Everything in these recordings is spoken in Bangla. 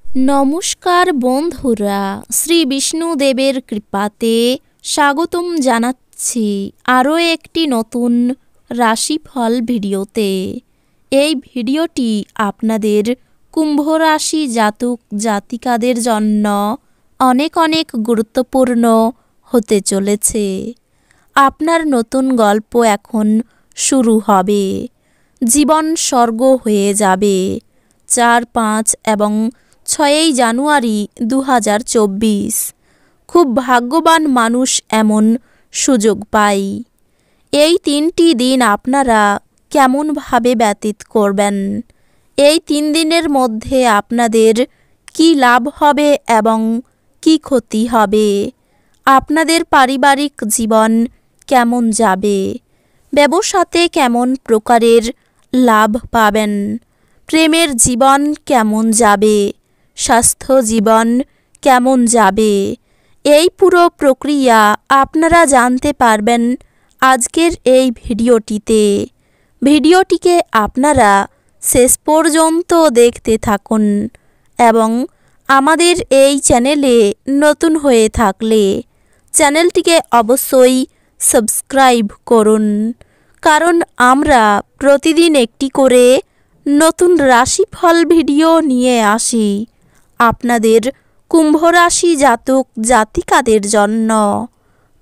নমস্কার বন্ধুরা, শ্রী বিষ্ণুদেবের কৃপাতে স্বাগতম জানাচ্ছি আরও একটি নতুন রাশিফল ভিডিওতে। এই ভিডিওটি আপনাদের কুম্ভ রাশি জাতক জাতিকাদের জন্য অনেক অনেক গুরুত্বপূর্ণ হতে চলেছে। আপনার নতুন গল্প এখন শুরু হবে। জীবন স্বর্গ হয়ে যাবে। 4, 5 এবং 6 জানুয়ারি 2024। খুব ভাগ্যবান মানুষ এমন সুযোগ পায়। এই 3টি দিন আপনারা কেমনভাবে ব্যতীত করবেন? এই 3 দিনের মধ্যে আপনাদের কি লাভ হবে এবং কি ক্ষতি হবে? আপনাদের পারিবারিক জীবন কেমন যাবে? ব্যবসাতে কেমন প্রকারের লাভ পাবেন? প্রেমের জীবন কেমন যাবে? স্বাস্থ্য জীবন কেমন যাবে? এই পুরো প্রক্রিয়া আপনারা জানতে পারবেন আজকের এই ভিডিওটিতে। ভিডিওটিকে আপনারা শেষ পর্যন্ত দেখতে থাকুন এবং আমাদের এই চ্যানেলে নতুন হয়ে থাকলে চ্যানেলটিকে অবশ্যই সাবস্ক্রাইব করুন, কারণ আমরা প্রতিদিন একটি করে নতুন রাশিফল ভিডিও নিয়ে আসি আপনাদের কুম্ভ রাশি জাতক জাতিকাদের জন্য।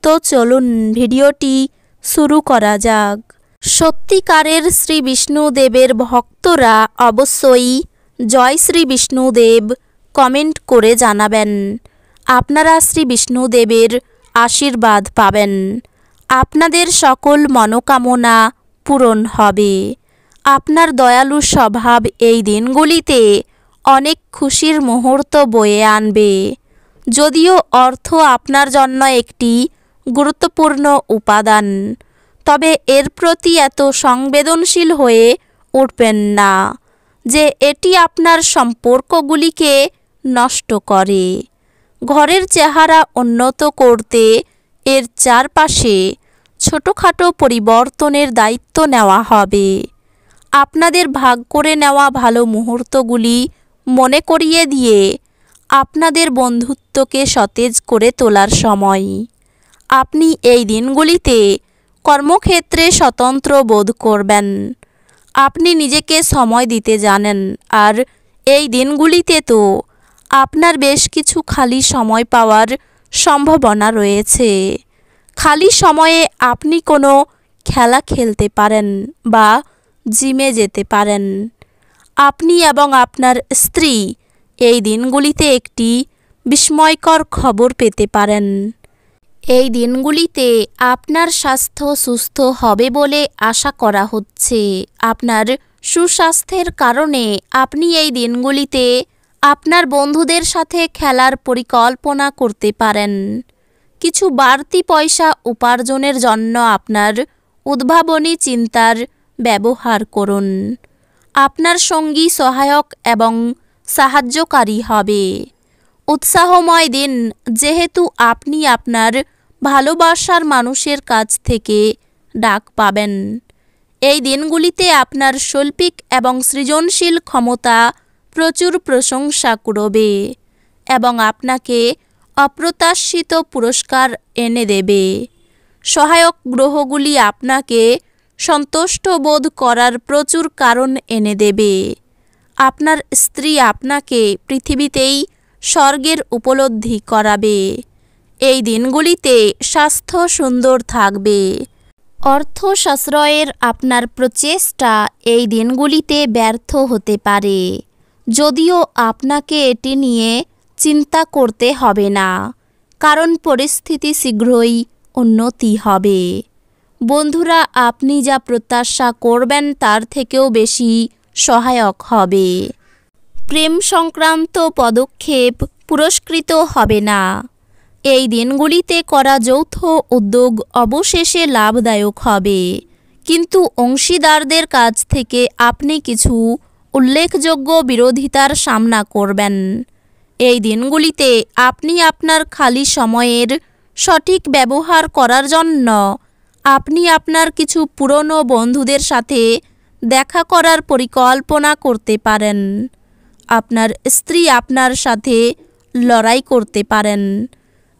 তো চলুন ভিডিওটি শুরু করা যাক। সত্যিকারের শ্রী বিষ্ণুদেবের ভক্তরা অবশ্যই জয় শ্রী বিষ্ণুদেব কমেন্ট করে জানাবেন। আপনারা শ্রী বিষ্ণুদেবের আশীর্বাদ পাবেন। আপনাদের সকল মনোকামনা পূরণ হবে। আপনার দয়ালু স্বভাব এই দিনগুলিতে অনেক খুশির মুহূর্ত বয়ে আনবে। যদিও অর্থ আপনার জন্য একটি গুরুত্বপূর্ণ উপাদান, তবে এর প্রতি এত সংবেদনশীল হয়ে উঠবেন না যে এটি আপনার সম্পর্কগুলিকে নষ্ট করে। ঘরের চেহারা উন্নত করতে এর চারপাশে ছোটোখাটো পরিবর্তনের দায়িত্ব নেওয়া হবে। আপনাদের ভাগ করে নেওয়া ভালো মুহূর্তগুলি মনে করিয়ে দিয়ে আপনাদের বন্ধুত্বকে সতেজ করে তোলার সময়। আপনি এই দিনগুলিতে কর্মক্ষেত্রে স্বতন্ত্র বোধ করবেন। আপনি নিজেকে সময় দিতে জানেন, আর এই দিনগুলিতে তো আপনার বেশ কিছু খালি সময় পাওয়ার সম্ভাবনা রয়েছে। খালি সময়ে আপনি কোনো খেলা খেলতে পারেন বা জিমে যেতে পারেন। আপনি এবং আপনার স্ত্রী এই দিনগুলিতে একটি বিস্ময়কর খবর পেতে পারেন। এই দিনগুলিতে আপনার স্বাস্থ্য সুস্থ হবে বলে আশা করা হচ্ছে। আপনার সুস্বাস্থ্যের কারণে আপনি এই দিনগুলিতে আপনার বন্ধুদের সাথে খেলার পরিকল্পনা করতে পারেন। কিছু বাড়তি পয়সা উপার্জনের জন্য আপনার উদ্ভাবনী চিন্তার ব্যবহার করুন। আপনার সঙ্গী সহায়ক এবং সাহায্যকারী হবে। উৎসাহময় দিন, যেহেতু আপনি আপনার ভালোবাসার মানুষের কাছ থেকে ডাক পাবেন। এই দিনগুলিতে আপনার শৈল্পিক এবং সৃজনশীল ক্ষমতা প্রচুর প্রশংসা কুড়বে এবং আপনাকে অপ্রত্যাশিত পুরস্কার এনে দেবে। সহায়ক গ্রহগুলি আপনাকে সন্তুষ্ট বোধ করার প্রচুর কারণ এনে দেবে। আপনার স্ত্রী আপনাকে পৃথিবীতেই স্বর্গের উপলব্ধি করাবে। এই দিনগুলিতে স্বাস্থ্য সুন্দর থাকবে। অর্থ সাশ্রয়ের আপনার প্রচেষ্টা এই দিনগুলিতে ব্যর্থ হতে পারে, যদিও আপনাকে এটি নিয়ে চিন্তা করতে হবে না, কারণ পরিস্থিতি শীঘ্রই উন্নতি হবে। বন্ধুরা আপনি যা প্রত্যাশা করবেন তার থেকেও বেশি সহায়ক হবে। প্রেম সংক্রান্ত পদক্ষেপ পুরস্কৃত হবে না। এই দিনগুলিতে করা যৌথ উদ্যোগ অবশেষে লাভদায়ক হবে, কিন্তু অংশীদারদের কাছ থেকে আপনি কিছু উল্লেখযোগ্য বিরোধিতার সামনা করবেন। এই দিনগুলিতে আপনি আপনার খালি সময়ের সঠিক ব্যবহার করার জন্য আপনি আপনার কিছু পুরনো বন্ধুদের সাথে দেখা করার পরিকল্পনা করতে পারেন। আপনার স্ত্রী আপনার সাথে লড়াই করতে পারেন,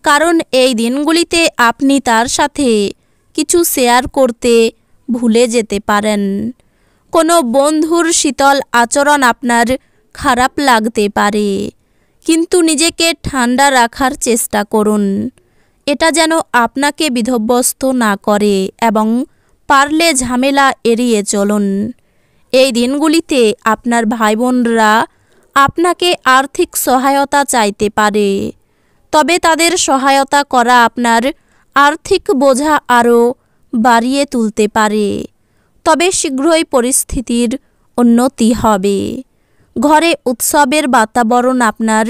কারণ এই দিনগুলিতে আপনি তার সাথে কিছু শেয়ার করতে ভুলে যেতে পারেন। কোনো বন্ধুর শীতল আচরণ আপনার খারাপ লাগতে পারে, কিন্তু নিজেকে ঠান্ডা রাখার চেষ্টা করুন। এটা যেন আপনাকে বিধ্বস্ত না করে এবং পারলে ঝামেলা এড়িয়ে চলুন। এই দিনগুলিতে আপনার ভাই বোনরা আপনাকে আর্থিক সহায়তা চাইতে পারে, তবে তাদের সহায়তা করা আপনার আর্থিক বোঝা আরও বাড়িয়ে তুলতে পারে। তবে শীঘ্রই পরিস্থিতির উন্নতি হবে। ঘরে উৎসবের বাতাবরণ আপনার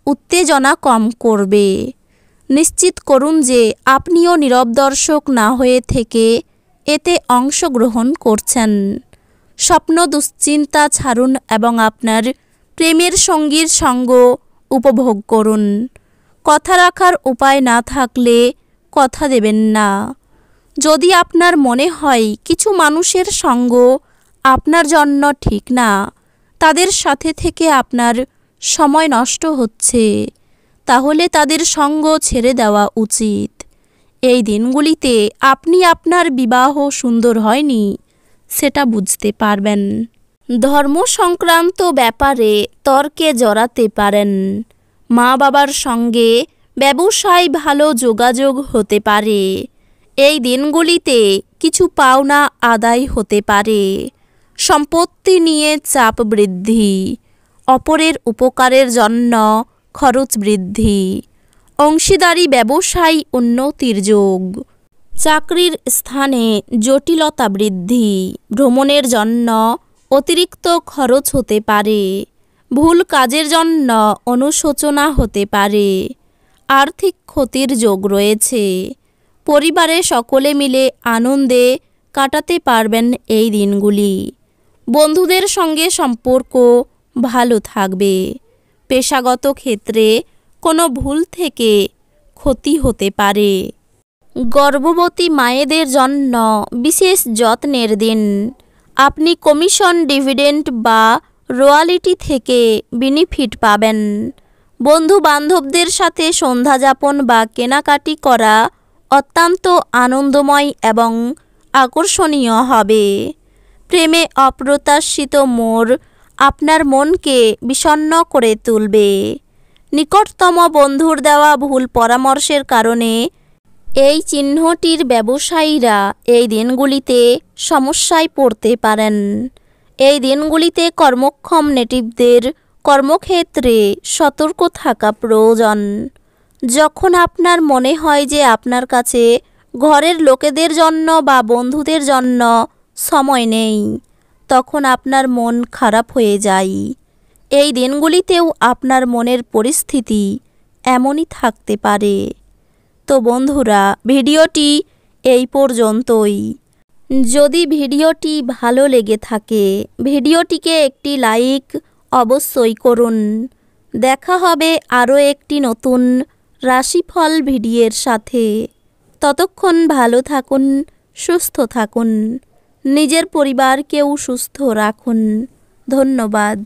উত্তেজনা কম করবে। নিশ্চিত করুন যে আপনিও নীরব দর্শক না হয়ে থেকে এতে অংশগ্রহণ করছেন। স্বপ্ন দুশ্চিন্তা ছাড়ুন এবং আপনার প্রেমের সঙ্গীর সঙ্গ উপভোগ করুন। কথা রাখার উপায় না থাকলে কথা দেবেন না। যদি আপনার মনে হয় কিছু মানুষের সঙ্গ আপনার জন্য ঠিক না, তাদের সাথে থেকে আপনার সময় নষ্ট হচ্ছে, তাহলে তাদের সঙ্গ ছেড়ে দেওয়া উচিত। এই দিনগুলিতে আপনি আপনার বিবাহ সুন্দর হয়নি সেটা বুঝতে পারবেন। ধর্ম সংক্রান্ত ব্যাপারে তর্কে জড়াতে পারেন। মা বাবার সঙ্গে ব্যবসায় ভালো যোগাযোগ হতে পারে। এই দিনগুলিতে কিছু পাওনা আদায় হতে পারে। সম্পত্তি নিয়ে চাপ বৃদ্ধি, অপরের উপকারের জন্য খরচ বৃদ্ধি, অংশীদারি ব্যবসায় উন্নতির যোগ, চাকরির স্থানে জটিলতা বৃদ্ধি, ভ্রমণের জন্য অতিরিক্ত খরচ হতে পারে, ভুল কাজের জন্য অনুশোচনা হতে পারে, আর্থিক ক্ষতির যোগ রয়েছে। পরিবারে সকলে মিলে আনন্দে কাটাতে পারবেন এই দিনগুলি। বন্ধুদের সঙ্গে সম্পর্ক ভালো থাকবে। পেশাগত ক্ষেত্রে কোনো ভুল থেকে ক্ষতি হতে পারে। গর্ভবতী মায়েদের জন্য বিশেষ যত্নের দিন। আপনি কমিশন, ডিভিডেন্ড বা রয়্যালটি থেকে বেনিফিট পাবেন। বন্ধু বান্ধবদের সাথে সন্ধ্যা যাপন বা কেনাকাটি করা অত্যন্ত আনন্দময় এবং আকর্ষণীয় হবে। প্রেমে অপ্রত্যাশিত মোড় আপনার মনকে বিষণ্ণ করে তুলবে। নিকটতম বন্ধুর দেওয়া ভুল পরামর্শের কারণে এই চিহ্নটির ব্যবসায়ীরা এই দিনগুলিতে সমস্যায় পড়তে পারেন। এই দিনগুলিতে কর্মক্ষম নেটিভদের কর্মক্ষেত্রে সতর্ক থাকা প্রয়োজন। যখন আপনার মনে হয় যে আপনার কাছে ঘরের লোকেদের জন্য বা বন্ধুদের জন্য সময় নেই, তখন আপনার মন খারাপ হয়ে যায়। এই দিনগুলিতেও আপনার মনের পরিস্থিতি এমনই থাকতে পারে। তো বন্ধুরা, ভিডিওটি এই পর্যন্তই। যদি ভিডিওটি ভালো লেগে থাকে ভিডিওটিকে একটি লাইক অবশ্যই করুন। দেখা হবে আরও একটি নতুন রাশিফল ভিডিওর সাথে। ততক্ষণ ভালো থাকুন, সুস্থ থাকুন, নিজের পরিবারকেও সুস্থ রাখুন। ধন্যবাদ।